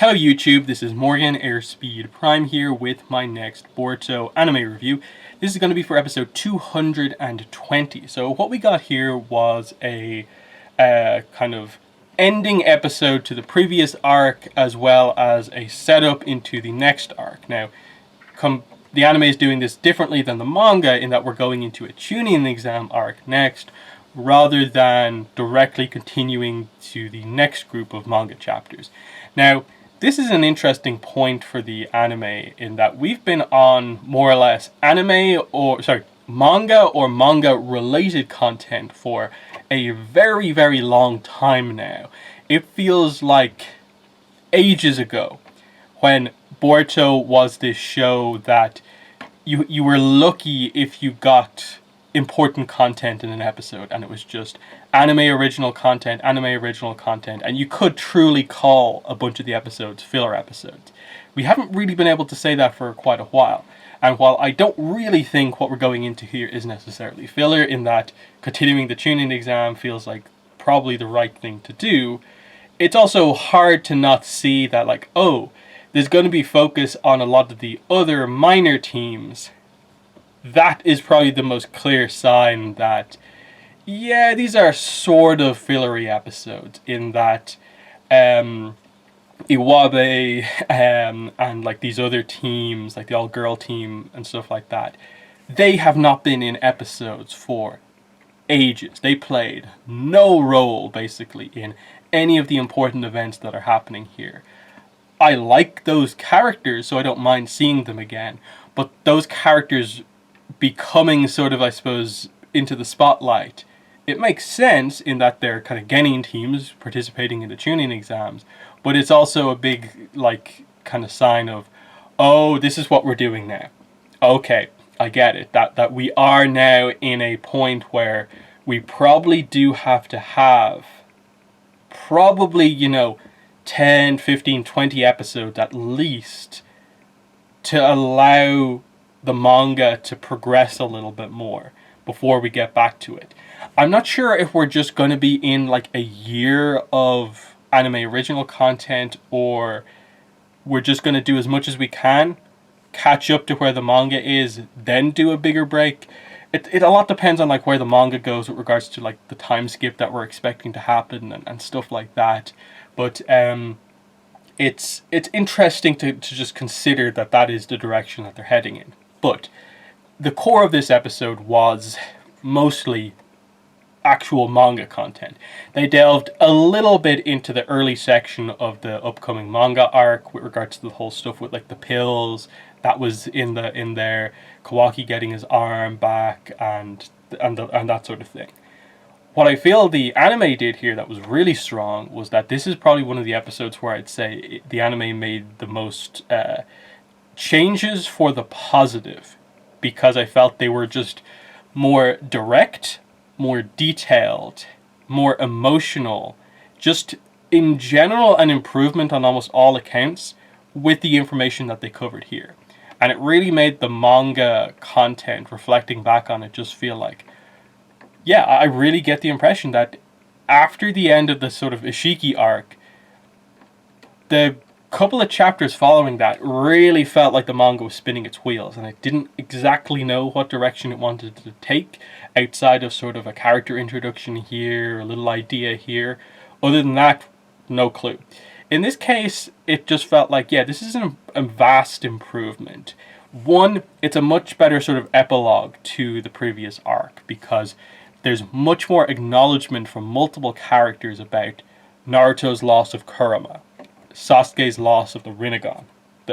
Hello YouTube, this is Morgan Airspeed Prime here with my next Boruto anime review. This is going to be for episode 220. So what we got here was a kind of ending episode to the previous arc as well as a setup into the next arc. Now, the anime is doing this differently than the manga in that we're going into a tuning exam arc next, rather than directly continuing to the next group of manga chapters. Now, this is an interesting point for the anime in that we've been on more or less manga or manga related content for a very, very long time now. It feels like ages ago when Boruto was this show that you were lucky if you got important content in an episode, and it was just anime original content, and you could truly call a bunch of the episodes filler episodes. We haven't really been able to say that for quite a while, and while I don't really think what we're going into here is necessarily filler, in that continuing the tuning exam feels like probably the right thing to do, it's also hard to not see that, like, oh, there's going to be focus on a lot of the other minor teams. That is probably the most clear sign that, yeah, these are sort of fillery episodes, in that Iwabe and like these other teams, like the all-girl team and stuff like that, they have not been in episodes for ages. They played no role, basically, in any of the important events that are happening here. I like those characters, so I don't mind seeing them again, but those characters becoming sort of, I suppose, into the spotlight, it makes sense in that they're kind of genin teams participating in the tuning exams, but it's also a big, like, kind of sign of, oh, this is what we're doing now. Okay, I get it, that we are now in a point where we probably do have to have probably, 10, 15, 20 episodes at least to allow the manga to progress a little bit more before we get back to it. I'm not sure if we're just going to be in like a year of anime original content, or we're just going to do as much as we can, catch up to where the manga is, then do a bigger break. It a lot depends on like where the manga goes with regards to like the time skip that we're expecting to happen and stuff like that. But it's interesting to just consider that is the direction that they're heading in. But the core of this episode was mostly actual manga content. They delved a little bit into the early section of the upcoming manga arc with regards to the whole stuff with like the pills that was in there, Kawaki getting his arm back and that sort of thing. What I feel the anime did here that was really strong was that this is probably one of the episodes where I'd say the anime made the most changes for the positive, because I felt they were just more direct, more detailed, more emotional, just in general an improvement on almost all accounts with the information that they covered here. And it really made the manga content, reflecting back on it, just feel like, yeah, I really get the impression that after the end of the sort of Ishiki arc, the couple of chapters following that really felt like the manga was spinning its wheels, and it didn't exactly know what direction it wanted to take outside of sort of a character introduction here, a little idea here. Other than that, no clue. In this case, it just felt like, yeah, this is a vast improvement. One, it's a much better sort of epilogue to the previous arc, because there's much more acknowledgement from multiple characters about Naruto's loss of Kurama, Sasuke's loss of the Rinnegan.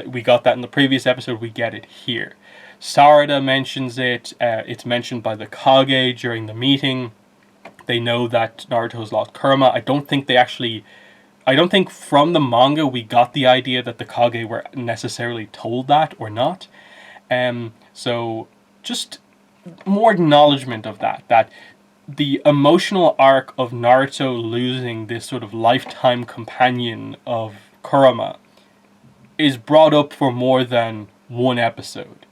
We got that in the previous episode, we get it here. Sarada mentions it, it's mentioned by the Kage during the meeting. They know that Naruto's lost Kurama. I don't think from the manga we got the idea that the Kage were necessarily told that or not. So just more acknowledgement of that the emotional arc of Naruto losing this sort of lifetime companion of Kurama is brought up for more than one episode.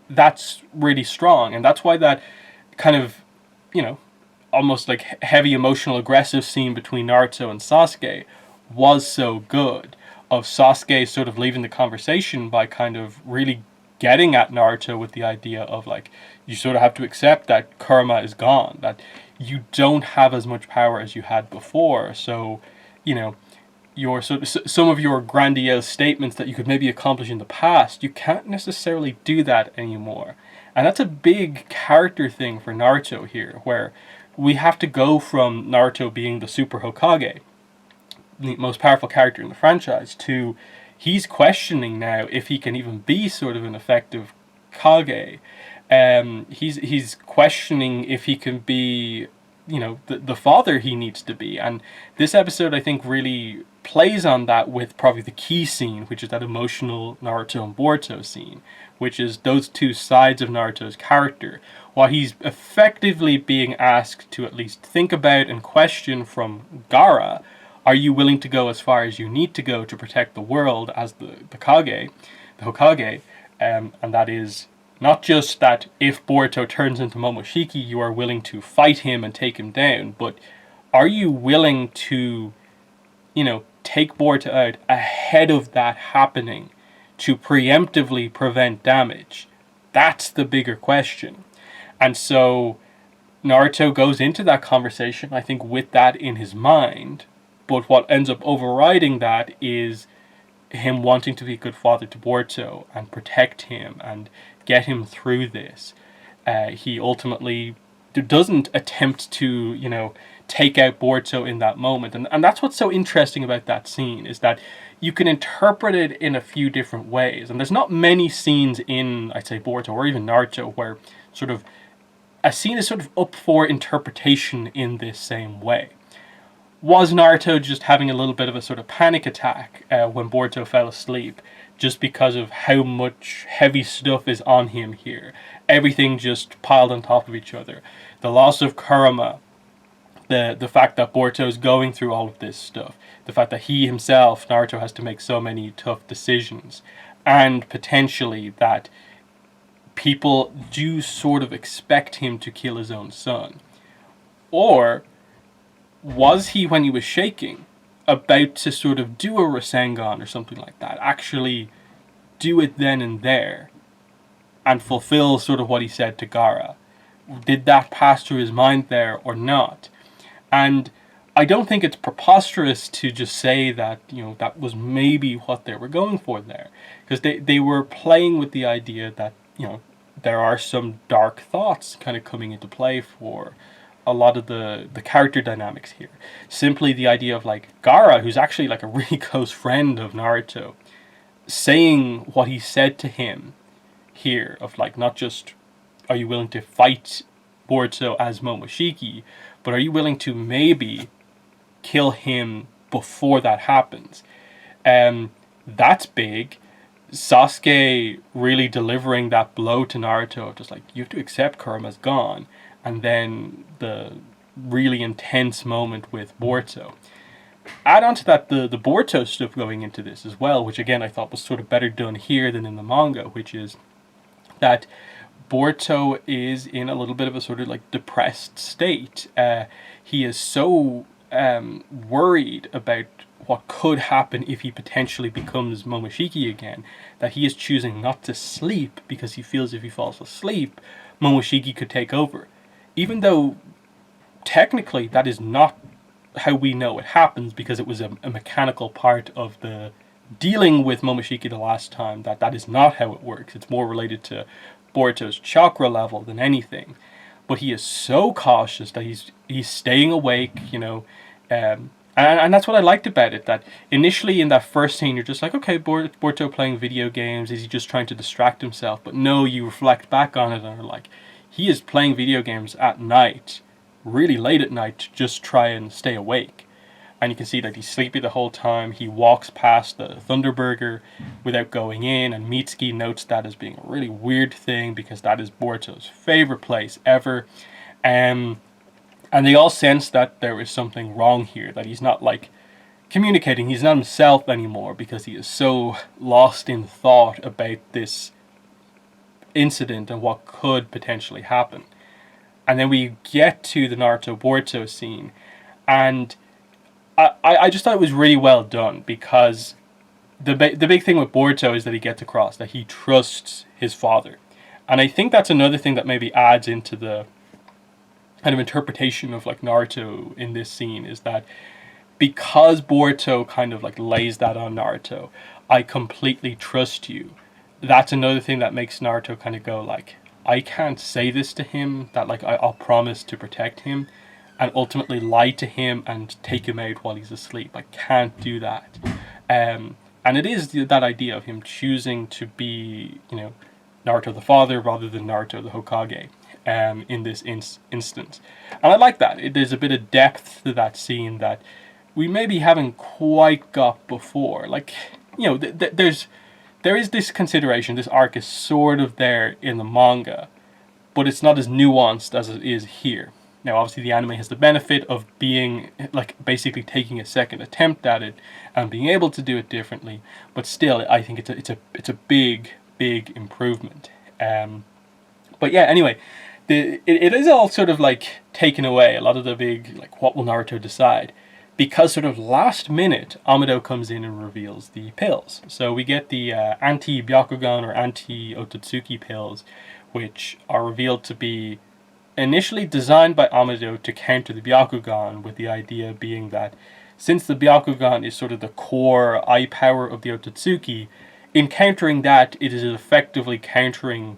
That's really strong, and that's why that kind of, almost like heavy emotional aggressive scene between Naruto and Sasuke was so good. of Sasuke sort of leaving the conversation by kind of really getting at Naruto with the idea of like, you sort of have to accept that Kurama is gone, that you don't have as much power as you had before. So, you know, your sort of some of your grandiose statements that you could maybe accomplish in the past, you can't necessarily do that anymore. And that's a big character thing for Naruto here, where we have to go from Naruto being the Super Hokage, the most powerful character in the franchise, to he's questioning now if he can even be sort of an effective Kage. He's questioning if he can be, you know, the father he needs to be. And this episode, I think, really plays on that with probably the key scene, which is that emotional Naruto and Boruto scene, which is those two sides of Naruto's character. While he's effectively being asked to at least think about and question from Gaara, are you willing to go as far as you need to go to protect the world as the Kage, the Hokage? And that is not just that if Boruto turns into Momoshiki, you are willing to fight him and take him down, but are you willing to, you know, take Boruto out ahead of that happening to preemptively prevent damage? That's the bigger question. And so Naruto goes into that conversation, I think, with that in his mind, but what ends up overriding that is him wanting to be a good father to Boruto and protect him and get him through this. He ultimately doesn't attempt to, you know, take out Boruto in that moment. And that's what's so interesting about that scene, is that you can interpret it in a few different ways. And there's not many scenes in, I'd say, Boruto or even Naruto where sort of a scene is sort of up for interpretation in this same way. Was Naruto just having a little bit of a sort of panic attack when Boruto fell asleep, just because of how much heavy stuff is on him here? Everything just piled on top of each other. The loss of Kurama, the fact that Boruto is going through all of this stuff, the fact that he himself, Naruto, has to make so many tough decisions, and potentially that people do sort of expect him to kill his own son. Or was he, when he was shaking, about to sort of do a Rasengan or something like that, actually do it then and there and fulfill sort of what he said to Gaara? Did that pass through his mind there or not? And I don't think it's preposterous to just say that, you know, that was maybe what they were going for there, because they were playing with the idea that, you know, there are some dark thoughts kind of coming into play for a lot of the character dynamics here. Simply the idea of like Gaara, who's actually like a really close friend of Naruto, saying what he said to him here, of like, not just are you willing to fight Boruto as Momoshiki, but are you willing to maybe kill him before that happens? That's big. Sasuke really delivering that blow to Naruto, just like, you have to accept Kurama's gone, and then the really intense moment with Boruto. Add on to that the Boruto stuff going into this as well, which again I thought was sort of better done here than in the manga, which is that Boruto is in a little bit of a sort of like depressed state. He is so worried about what could happen if he potentially becomes Momoshiki again, that he is choosing not to sleep because he feels if he falls asleep, Momoshiki could take over. Even though technically that is not how we know it happens, because it was a mechanical part of the dealing with Momoshiki the last time, that is not how it works. It's more related to Boruto's chakra level than anything. But he is so cautious that he's staying awake, you know, and that's what I liked about it, that initially in that first scene you're just like, okay, Boruto playing video games, is he just trying to distract himself? But no, you reflect back on it and are like, he is playing video games at night, really late at night, to just try and stay awake. And you can see that he's sleepy the whole time. He walks past the Thunderburger without going in, and Mitsuki notes that as being a really weird thing because that is Boruto's favorite place ever. And they all sense that there is something wrong here, that he's not like communicating, he's not himself anymore because he is so lost in thought about this incident and what could potentially happen. And then we get to the Naruto Boruto scene, and I just thought it was really well done, because the big thing with Boruto is that he gets across that he trusts his father. And I think that's another thing that maybe adds into the kind of interpretation of like Naruto in this scene, is that because Boruto kind of like lays that on Naruto, I completely trust you. That's another thing that makes Naruto kind of go like, I can't say this to him, that like I'll promise to protect him, and ultimately lie to him and take him out while he's asleep. I can't do that. And it is that idea of him choosing to be, Naruto the father rather than Naruto the Hokage in this instance. And I like that. There's a bit of depth to that scene that we maybe haven't quite got before. Like, there is this consideration. This arc is sort of there in the manga, but it's not as nuanced as it is here. Now, obviously, the anime has the benefit of being, like, basically taking a second attempt at it and being able to do it differently. But still, I think it's a big improvement. But yeah, anyway, it is all sort of like taken away. A lot of the big, like, what will Naruto decide? Because sort of last minute, Amado comes in and reveals the pills. So we get the anti-Byakugan or Anti-Otsuki Pills, which are revealed to be initially designed by Amado to counter the Byakugan, with the idea being that since the Byakugan is sort of the core eye power of the Otsutsuki, in countering that, it is effectively countering,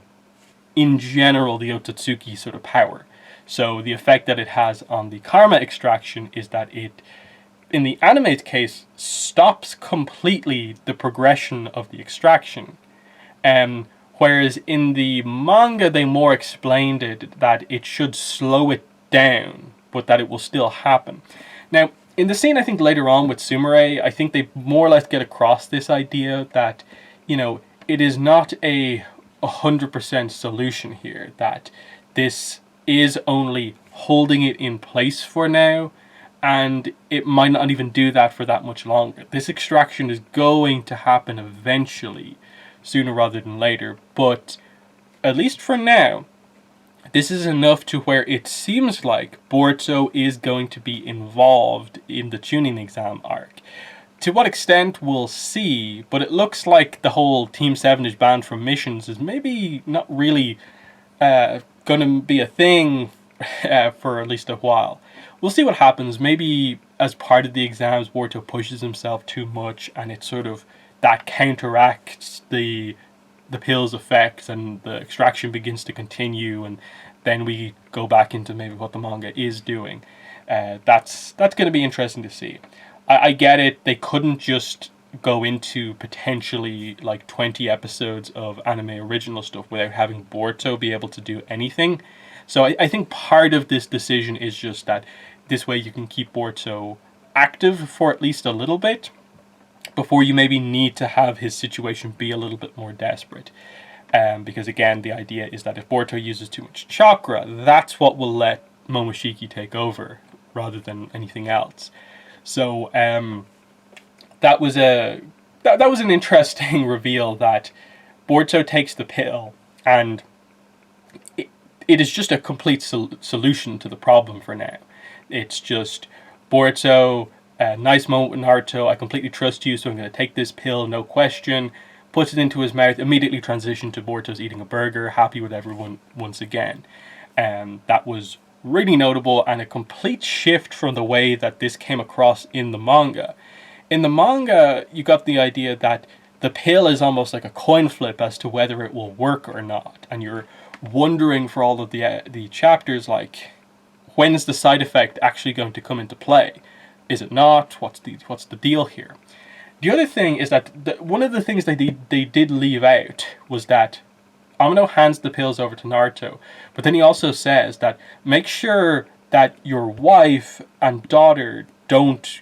in general, the Otsutsuki sort of power. So the effect that it has on the karma extraction is that it, in the anime's case, stops completely the progression of the extraction. Whereas in the manga, they more explained it that it should slow it down, but that it will still happen. Now, in the scene, I think later on with Sumire, I think they more or less get across this idea that, it is not a 100% solution here, that this is only holding it in place for now, and it might not even do that for that much longer. This extraction is going to happen eventually, sooner rather than later, but at least for now, this is enough to where it seems like Boruto is going to be involved in the Chunin exam arc. To what extent, we'll see, but it looks like the whole Team 7 is banned from missions is maybe not really going to be a thing for at least a while. We'll see what happens. Maybe as part of the exams, Boruto pushes himself too much, and it's sort of that counteracts the pill's effects, and the extraction begins to continue, and then we go back into maybe what the manga is doing. That's going to be interesting to see. I get it. They couldn't just go into potentially like 20 episodes of anime original stuff without having Boruto be able to do anything. So I think part of this decision is just that this way you can keep Boruto active for at least a little bit before you maybe need to have his situation be a little bit more desperate. Because again, the idea is that if Boruto uses too much chakra, that's what will let Momoshiki take over rather than anything else. So that was an interesting reveal, that Boruto takes the pill and it is just a complete solution to the problem for now. It's just Boruto, nice moment with Naruto, I completely trust you, so I'm going to take this pill, no question. Puts it into his mouth, immediately transitioned to Boruto's eating a burger, happy with everyone once again. That was really notable, and a complete shift from the way that this came across in the manga. In the manga, you got the idea that the pill is almost like a coin flip as to whether it will work or not, and you're wondering for all of the chapters, like, when's the side effect actually going to come into play? Is it not? What's the deal here? The other thing is that one of the things they did leave out was that Amano hands the pills over to Naruto, but then he also says that make sure that your wife and daughter don't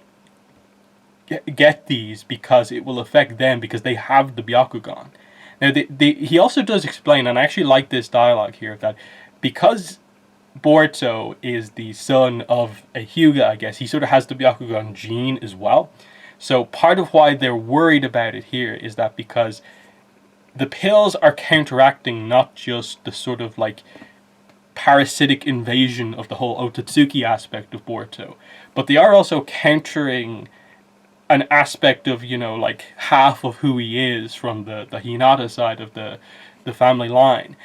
get these because it will affect them because they have the Byakugan. Now, he also does explain, and I actually like this dialogue here, that because Boruto is the son of a Hyuga, I guess, he sort of has the Byakugan gene as well. So part of why they're worried about it here is that because the pills are counteracting not just the sort of like parasitic invasion of the whole Otsutsuki aspect of Boruto, but they are also countering an aspect of, like half of who he is from the Hinata side of the family line.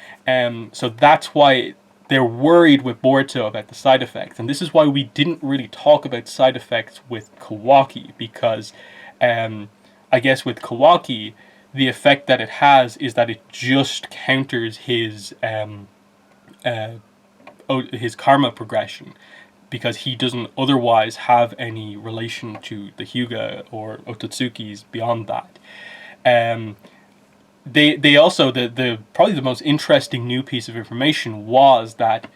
So that's why they're worried with Boruto about the side effects. And this is why we didn't really talk about side effects with Kawaki, because I guess with Kawaki, the effect that it has is that it just counters his karma progression, because he doesn't otherwise have any relation to the Hyuga or Ototsukis beyond that. They also, the probably the most interesting new piece of information was that,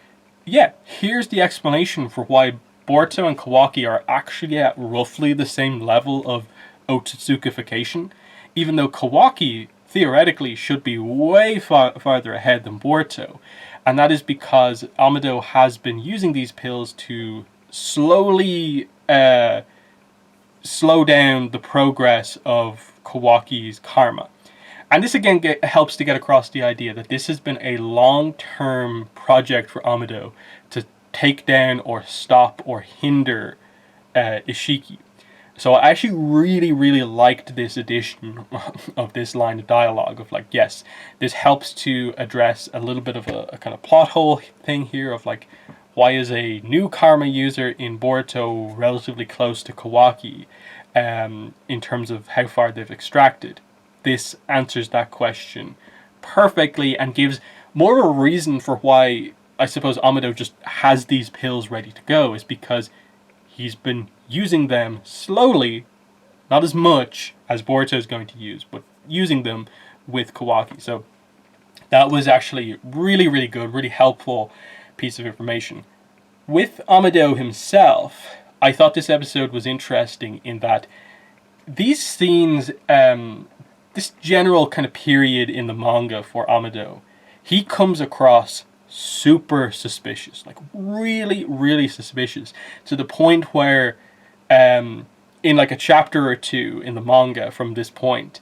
yeah, here's the explanation for why Boruto and Kawaki are actually at roughly the same level of Ototsukification, even though Kawaki theoretically should be way farther ahead than Boruto. And that is because Amado has been using these pills to slowly slow down the progress of Kawaki's karma. And this again helps to get across the idea that this has been a long-term project for Amado to take down or stop or hinder Ishiki. So I actually really, really liked this edition of this line of dialogue of like, yes, this helps to address a little bit of a kind of plot hole thing here of like, why is a new karma user in Boruto relatively close to Kawaki in terms of how far they've extracted? This answers that question perfectly and gives more of a reason for why I suppose Amado just has these pills ready to go, is because he's been using them slowly, not as much as Boruto is going to use, but using them with Kawaki. So that was actually really, really good, really helpful piece of information. With Amado himself, I thought this episode was interesting in that these scenes, this general kind of period in the manga for Amado, he comes across super suspicious, like really, really suspicious, to the point where in like a chapter or two in the manga from this point,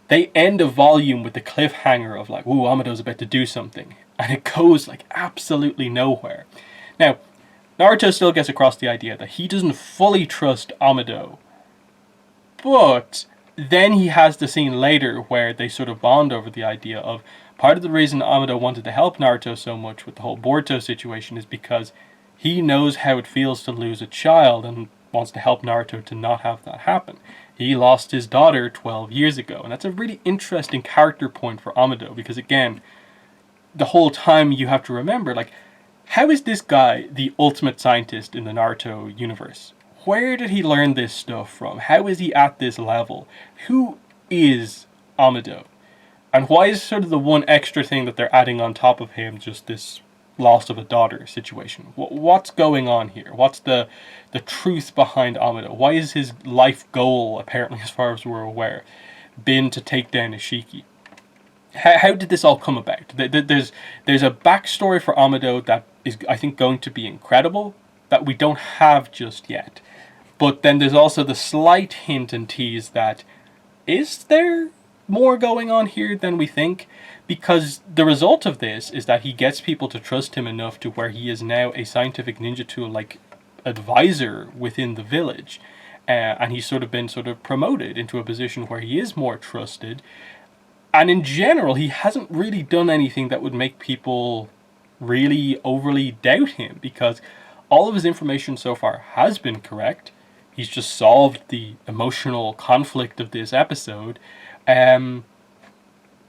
they end a volume with the cliffhanger of like, ooh, Amado's about to do something, and it goes like absolutely nowhere. Now, Naruto still gets across the idea that he doesn't fully trust Amado, but then he has the scene later where they sort of bond over the idea of part of the reason Amado wanted to help Naruto so much with the whole Boruto situation is because he knows how it feels to lose a child and wants to help Naruto to not have that happen. He lost his daughter 12 years ago, and that's a really interesting character point for Amado, because again, the whole time you have to remember, like, how is this guy the ultimate scientist in the Naruto universe? Where did he learn this stuff from? How is he at this level? Who is Amado? And why is sort of the one extra thing that they're adding on top of him just this loss of a daughter situation? What's going on here? What's the truth behind Amado? Why is his life goal, apparently as far as we're aware, been to take down Ishiki? How did this all come about? There's a backstory for Amado that is, I think, going to be incredible, that we don't have just yet. But then there's also the slight hint and tease that, is there more going on here than we think? Because the result of this is that he gets people to trust him enough to where he is now a scientific ninja tool like advisor within the village, and he's sort of been promoted into a position where he is more trusted. And in general, he hasn't really done anything that would make people really overly doubt him, because all of his information so far has been correct. He's just solved the emotional conflict of this episode.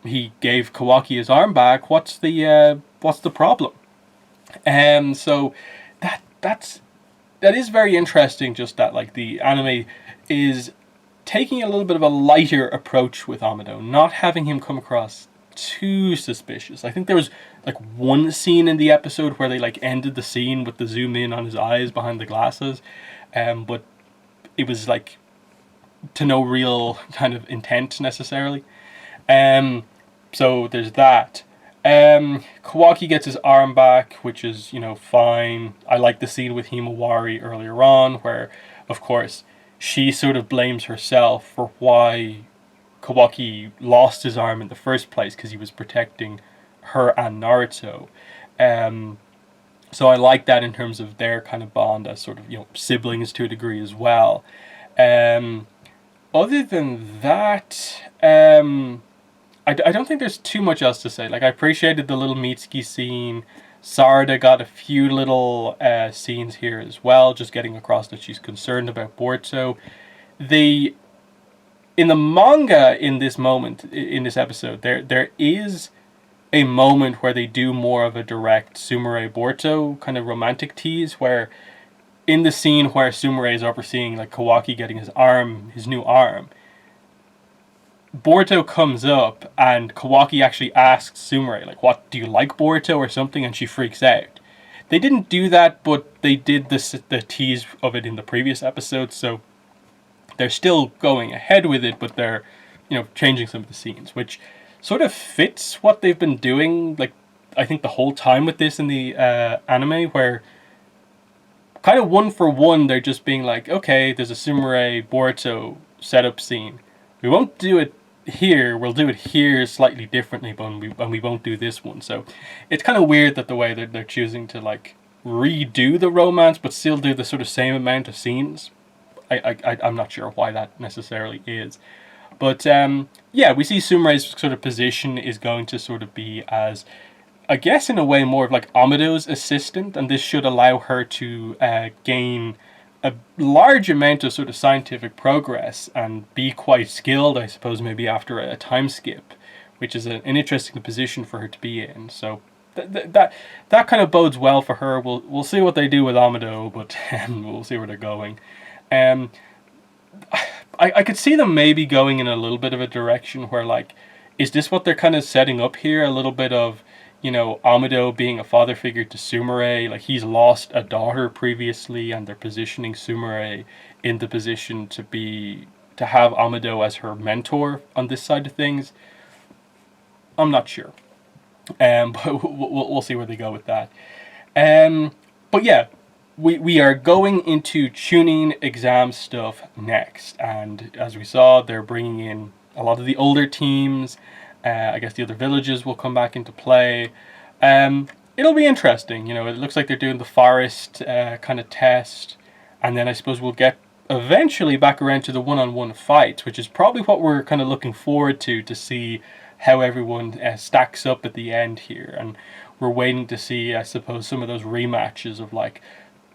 He gave Kawaki his arm back. What's the problem? So that is very interesting. Just that, like, the anime is taking a little bit of a lighter approach with Amado, not having him come across too suspicious. I think there was like one scene in the episode where they like ended the scene with the zoom in on his eyes behind the glasses, but it was like to no real kind of intent necessarily. So there's that. Kawaki gets his arm back, which is, fine. I like the scene with Himawari earlier on, where, of course, she sort of blames herself for why Kawaki lost his arm in the first place, because he was protecting her and Naruto. So I like that in terms of their kind of bond as sort of, siblings to a degree as well. other than that, I don't think there's too much else to say. Like, I appreciated the little Mitsuki scene. Sarada got a few little scenes here as well, just getting across that she's concerned about Boruto. They, in the manga, in this moment, in this episode, there is a moment where they do more of a direct Sumire Boruto kind of romantic tease, where in the scene where Sumire is overseeing like Kawaki getting his new arm, Boruto comes up and Kawaki actually asks Sumire, like, what, do you like Boruto or something? And she freaks out. They didn't do that, but they did the tease of it in the previous episode, so they're still going ahead with it, but they're, changing some of the scenes, which sort of fits what they've been doing, like, I think the whole time with this in the anime, where kind of one for one, they're just being like, okay, there's a Sumire Boruto setup scene. We won't do it here, we'll do it here slightly differently, but we won't do this one. So it's kind of weird that the way that they're choosing to like redo the romance, but still do the sort of same amount of scenes. I'm not sure why that necessarily is. But yeah, we see Sumire's sort of position is going to sort of be as, I guess in a way, more of like Amado's assistant, and this should allow her to gain a large amount of sort of scientific progress and be quite skilled, I suppose, maybe after a time skip, which is an interesting position for her to be in. So that kind of bodes well for her. We'll see what they do with Amado, but we'll see where they're going. I could see them maybe going in a little bit of a direction where, like, is this what they're kind of setting up here? A little bit of, Amado being a father figure to Sumire. Like, he's lost a daughter previously, and they're positioning Sumire in the position to have Amado as her mentor on this side of things. I'm not sure. But we'll see where they go with that. But yeah, we are going into tuning exam stuff next, and as we saw, they're bringing in a lot of the older teams. I guess the other villages will come back into play. It'll be interesting. It looks like they're doing the forest kind of test, and then I suppose we'll get eventually back around to the one-on-one fights, which is probably what we're kind of looking forward to see how everyone stacks up at the end here. And we're waiting to see, I suppose, some of those rematches of like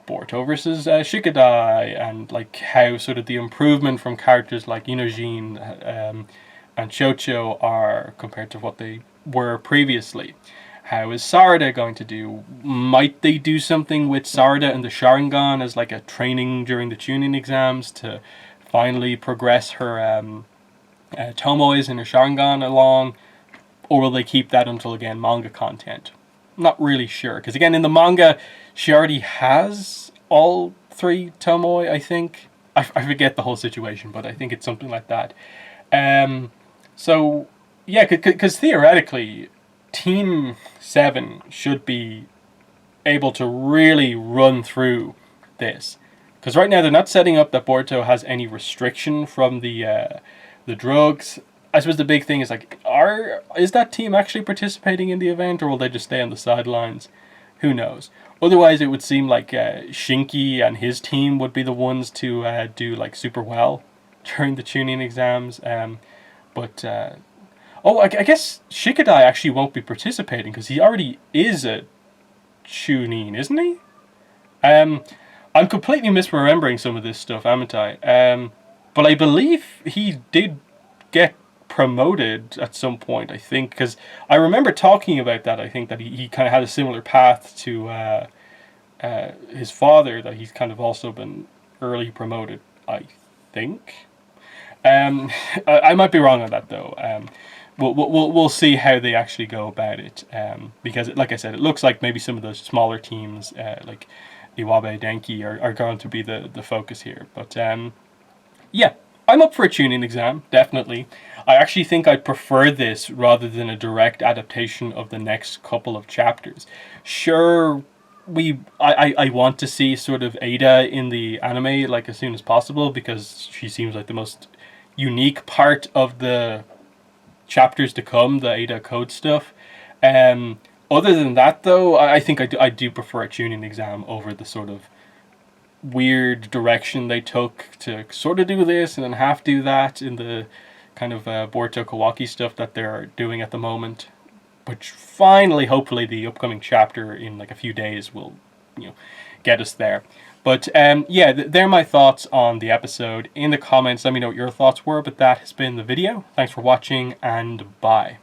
Boruto versus Shikadai, and like how sort of the improvement from characters like Inojin and Chocho are compared to what they were previously. How is Sarada going to do? Might they do something with Sarada and the Sharingan as like a training during the tuning exams to finally progress her Tomoes and her Sharingan along? Or will they keep that until, again, manga content? Not really sure, because again, in the manga, she already has all 3 Tomoe, I think. I forget the whole situation, but I think it's something like that. So, yeah, because theoretically, Team 7 should be able to really run through this. Because right now, they're not setting up that Boruto has any restriction from the drugs. I suppose the big thing is, like, is that team actually participating in the event, or will they just stay on the sidelines? Who knows? Otherwise, it would seem like Shinki and his team would be the ones to do, like, super well during the tuning exams. But I guess Shikadai actually won't be participating because he already is a tuning, isn't he? I'm completely misremembering some of this stuff, haven't I? But I believe he did get promoted at some point, I think, because I remember talking about that. I think that he kind of had a similar path to his father, that he's kind of also been early promoted, I think. I might be wrong on that, though. We'll see how they actually go about it, because, like I said, it looks like maybe some of those smaller teams, like Iwabe, Denki, are going to be the focus here. But yeah, I'm up for a tuning exam, definitely. I actually think I'd prefer this rather than a direct adaptation of the next couple of chapters. Sure, I want to see sort of Ada in the anime like as soon as possible, because she seems like the most unique part of the chapters to come, the Ada code stuff. Other than that, though, I think I do prefer a tuning exam over the sort of weird direction they took to sort of do this and then half do that in the kind of Boruto Kawaki stuff that they're doing at the moment. But finally, hopefully, the upcoming chapter in like a few days will, get us there. But yeah, they're my thoughts on the episode. In the comments, let me know what your thoughts were. But that has been the video. Thanks for watching, and bye.